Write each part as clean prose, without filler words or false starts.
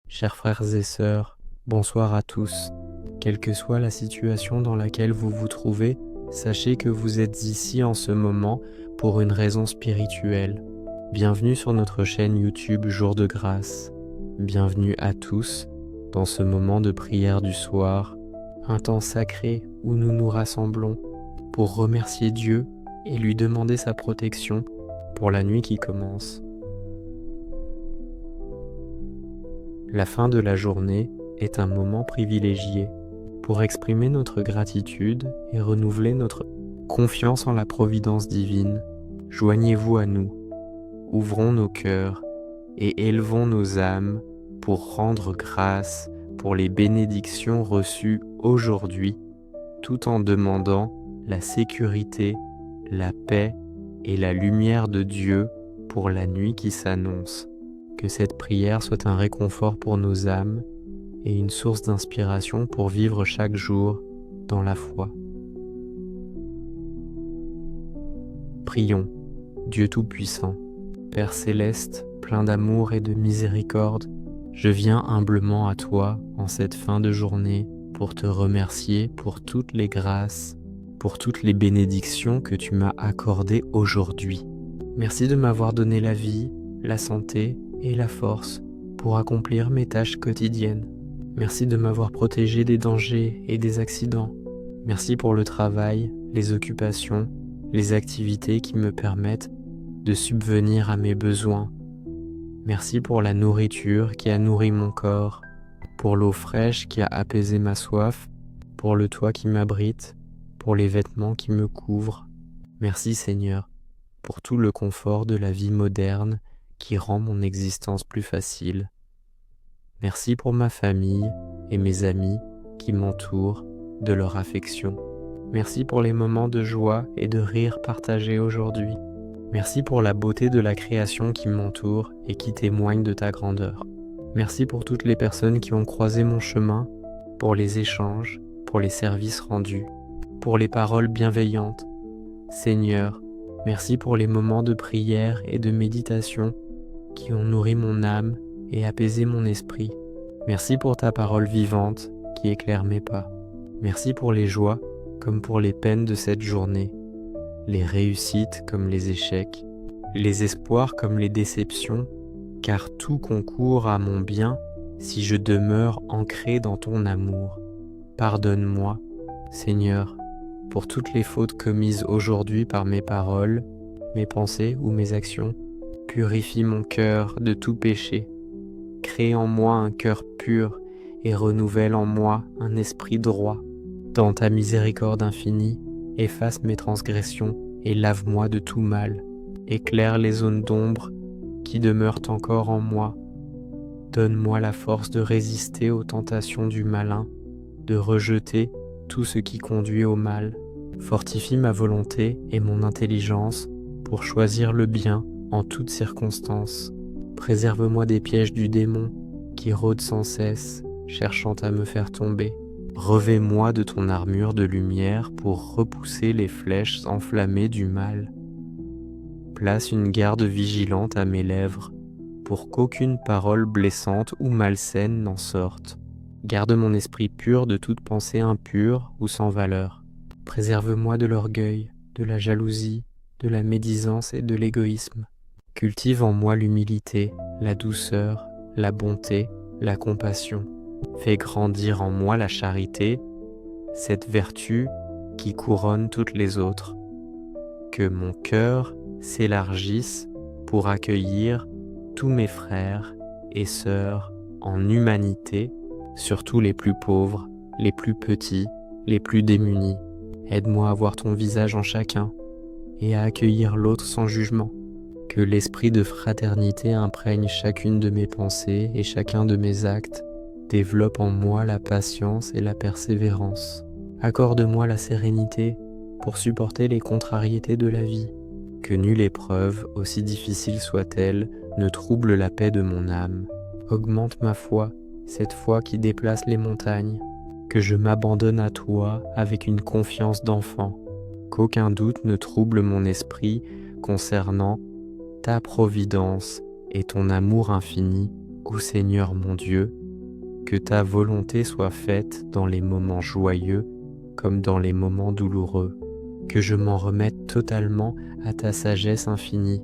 Chers frères et sœurs, bonsoir à tous. Quelle que soit la situation dans laquelle vous vous trouvez, sachez que vous êtes ici en ce moment pour une raison spirituelle. Bienvenue sur notre chaîne YouTube Jour de Grâce. Bienvenue à tous dans ce moment de prière du soir, un temps sacré où nous nous rassemblons pour remercier Dieu et lui demander sa protection pour la nuit qui commence. La fin de la journée est un moment privilégié pour exprimer notre gratitude et renouveler notre confiance en la providence divine. Joignez-vous à nous, ouvrons nos cœurs et élevons nos âmes pour rendre grâce pour les bénédictions reçues aujourd'hui, tout en demandant la sécurité, la paix et la lumière de Dieu pour la nuit qui s'annonce. Que cette prière soit un réconfort pour nos âmes et une source d'inspiration pour vivre chaque jour dans la foi. Prions, Dieu Tout-Puissant, Père Céleste, plein d'amour et de miséricorde, je viens humblement à toi en cette fin de journée pour te remercier pour toutes les grâces, pour toutes les bénédictions que tu m'as accordées aujourd'hui. Merci de m'avoir donné la vie, la santé et la force pour accomplir mes tâches quotidiennes. Merci de m'avoir protégé des dangers et des accidents. Merci pour le travail, les occupations, les activités qui me permettent de subvenir à mes besoins. Merci pour la nourriture qui a nourri mon corps, pour l'eau fraîche qui a apaisé ma soif, pour le toit qui m'abrite, pour les vêtements qui me couvrent. Merci Seigneur, pour tout le confort de la vie moderne qui rend mon existence plus facile. Merci pour ma famille et mes amis qui m'entourent de leur affection. Merci pour les moments de joie et de rire partagés aujourd'hui. Merci pour la beauté de la création qui m'entoure et qui témoigne de ta grandeur. Merci pour toutes les personnes qui ont croisé mon chemin, pour les échanges, pour les services rendus, pour les paroles bienveillantes. Seigneur, merci pour les moments de prière et de méditation qui ont nourri mon âme et apaisé mon esprit. Merci pour ta parole vivante qui éclaire mes pas. Merci pour les joies comme pour les peines de cette journée, les réussites comme les échecs, les espoirs comme les déceptions, car tout concourt à mon bien si je demeure ancré dans ton amour. Pardonne-moi, Seigneur, pour toutes les fautes commises aujourd'hui par mes paroles, mes pensées ou mes actions. Purifie mon cœur de tout péché. Crée en moi un cœur pur et renouvelle en moi un esprit droit. Dans ta miséricorde infinie, efface mes transgressions et lave-moi de tout mal. Éclaire les zones d'ombre qui demeurent encore en moi. Donne-moi la force de résister aux tentations du malin, de rejeter tout ce qui conduit au mal. Fortifie ma volonté et mon intelligence pour choisir le bien en toutes circonstances. Préserve-moi des pièges du démon qui rôde sans cesse, cherchant à me faire tomber. Revêt-moi de ton armure de lumière pour repousser les flèches enflammées du mal. Place une garde vigilante à mes lèvres pour qu'aucune parole blessante ou malsaine n'en sorte. Garde mon esprit pur de toute pensée impure ou sans valeur. Préserve-moi de l'orgueil, de la jalousie, de la médisance et de l'égoïsme. Cultive en moi l'humilité, la douceur, la bonté, la compassion. Fais grandir en moi la charité, cette vertu qui couronne toutes les autres. Que mon cœur s'élargisse pour accueillir tous mes frères et sœurs en humanité, surtout les plus pauvres, les plus petits, les plus démunis. Aide-moi à voir ton visage en chacun et à accueillir l'autre sans jugement. Que l'esprit de fraternité imprègne chacune de mes pensées et chacun de mes actes. Développe en moi la patience et la persévérance. Accorde-moi la sérénité pour supporter les contrariétés de la vie. Que nulle épreuve, aussi difficile soit-elle, ne trouble la paix de mon âme. Augmente ma foi, cette foi qui déplace les montagnes. Que je m'abandonne à toi avec une confiance d'enfant. Qu'aucun doute ne trouble mon esprit concernant ta providence et ton amour infini Ô Seigneur mon Dieu, que ta volonté soit faite dans les moments joyeux comme dans les moments douloureux, que je m'en remette totalement à ta sagesse infinie,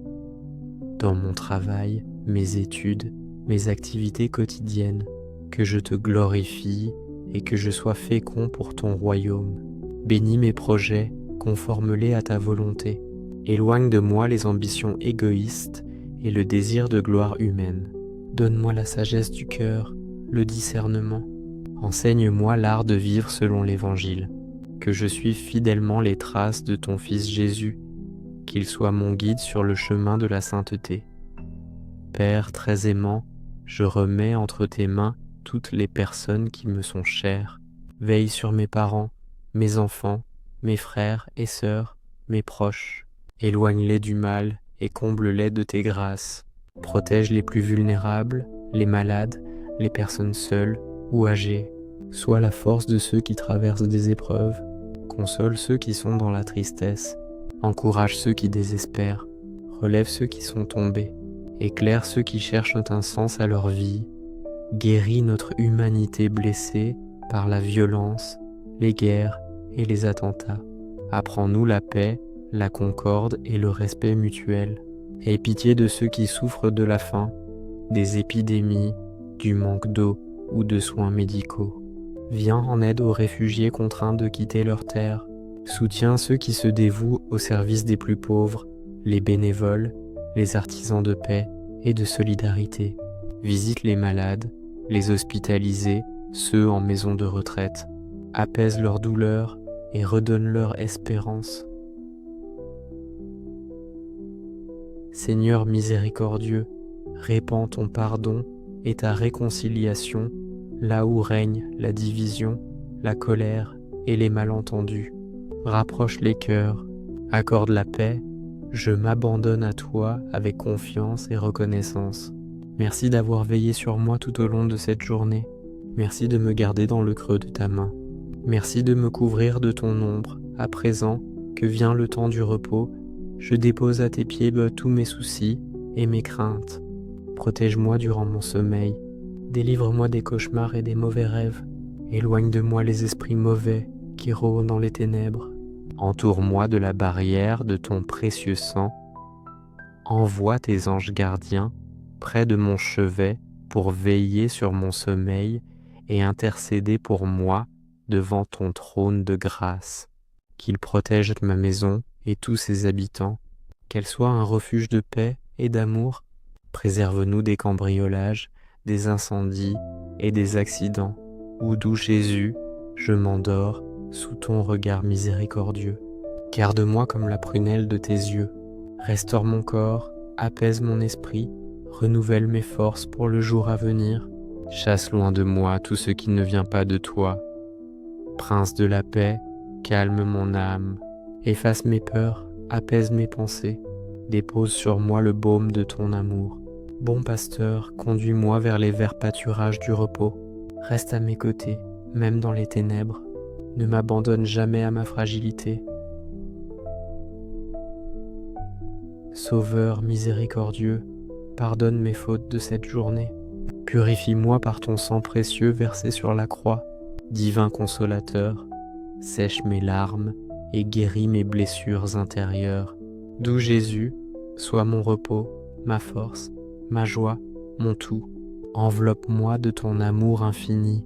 dans mon travail, mes études, mes activités quotidiennes, que je te glorifie et que je sois fécond pour ton royaume. Bénis mes projets, conforme-les à ta volonté. Éloigne de moi les ambitions égoïstes et le désir de gloire humaine. Donne-moi la sagesse du cœur, le discernement. Enseigne-moi l'art de vivre selon l'Évangile. Que je suive fidèlement les traces de ton Fils Jésus, qu'il soit mon guide sur le chemin de la sainteté. Père très aimant, je remets entre tes mains toutes les personnes qui me sont chères. Veille sur mes parents, mes enfants, mes frères et sœurs, mes proches. Éloigne-les du mal et comble-les de tes grâces. Protège les plus vulnérables, les malades, les personnes seules ou âgées. Sois la force de ceux qui traversent des épreuves. Console ceux qui sont dans la tristesse. Encourage ceux qui désespèrent. Relève ceux qui sont tombés. Éclaire ceux qui cherchent un sens à leur vie. Guéris notre humanité blessée par la violence, les guerres et les attentats. Apprends-nous la paix, la concorde et le respect mutuel. Aie pitié de ceux qui souffrent de la faim, des épidémies, du manque d'eau ou de soins médicaux. Viens en aide aux réfugiés contraints de quitter leur terre. Soutiens ceux qui se dévouent au service des plus pauvres, les bénévoles, les artisans de paix et de solidarité. Visite les malades, les hospitalisés, ceux en maison de retraite. Apaise leur douleur et redonne leur espérance. Seigneur miséricordieux, répands ton pardon et ta réconciliation là où règne la division, la colère et les malentendus. Rapproche les cœurs, accorde la paix. Je m'abandonne à toi avec confiance et reconnaissance. Merci d'avoir veillé sur moi tout au long de cette journée. Merci de me garder dans le creux de ta main. Merci de me couvrir de ton ombre. À présent que vient le temps du repos, je dépose à tes pieds tous mes soucis et mes craintes. Protège-moi durant mon sommeil. Délivre-moi des cauchemars et des mauvais rêves. Éloigne de moi les esprits mauvais qui rôdent dans les ténèbres. Entoure-moi de la barrière de ton précieux sang. Envoie tes anges gardiens près de mon chevet pour veiller sur mon sommeil et intercéder pour moi devant ton trône de grâce. Qu'ils protègent ma maison et tous ses habitants, qu'elle soit un refuge de paix et d'amour. Préserve-nous des cambriolages, des incendies et des accidents, où d'où Jésus, je m'endors sous ton regard miséricordieux. Garde-moi comme la prunelle de tes yeux. Restaure mon corps, apaise mon esprit, renouvelle mes forces pour le jour à venir. Chasse loin de moi tout ce qui ne vient pas de toi. Prince de la paix, calme mon âme. Efface mes peurs, apaise mes pensées. Dépose sur moi le baume de ton amour. Bon pasteur, conduis-moi vers les verts pâturages du repos. Reste à mes côtés, même dans les ténèbres. Ne m'abandonne jamais à ma fragilité. Sauveur miséricordieux, pardonne mes fautes de cette journée. Purifie-moi par ton sang précieux versé sur la croix. Divin consolateur, sèche mes larmes et guéris mes blessures intérieures. D'où Jésus, sois mon repos, ma force, ma joie, mon tout. Enveloppe-moi de ton amour infini.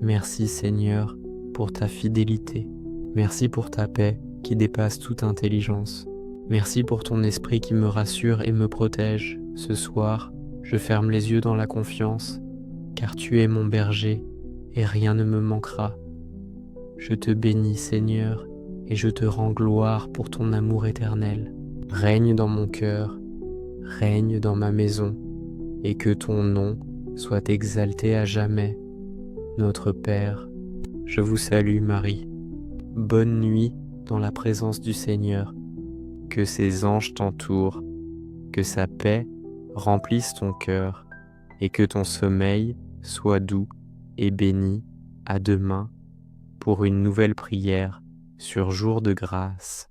Merci Seigneur pour ta fidélité. Merci pour ta paix qui dépasse toute intelligence. Merci pour ton esprit qui me rassure et me protège. Ce soir, je ferme les yeux dans la confiance, car tu es mon berger et rien ne me manquera. Je te bénis Seigneur et je te rends gloire pour ton amour éternel. Règne dans mon cœur, règne dans ma maison, et que ton nom soit exalté à jamais. Notre Père, je vous salue Marie. Bonne nuit dans la présence du Seigneur. Que ses anges t'entourent, que sa paix remplisse ton cœur, et que ton sommeil soit doux et béni. À demain pour une nouvelle prière sur Jour de grâce.